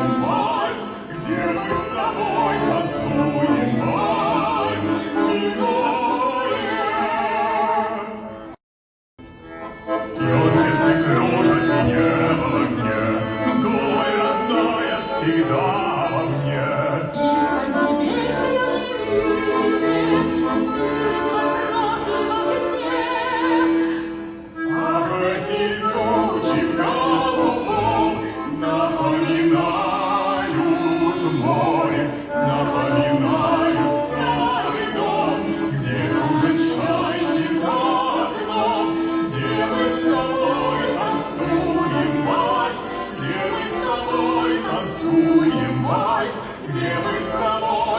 танцуем вальс, где мы с тобой танцуем вальс, минуя. Если кружит в небо в огне, думай, родная, всегда во мне. И свадьбы весело видеть, Ах, эти тучи в голубом напоминают море, напоминают старый дом, где кружат чайки за окном, где мы с тобой танцуем вальс, где мы с тобой танцуем вальс, где мы с тобой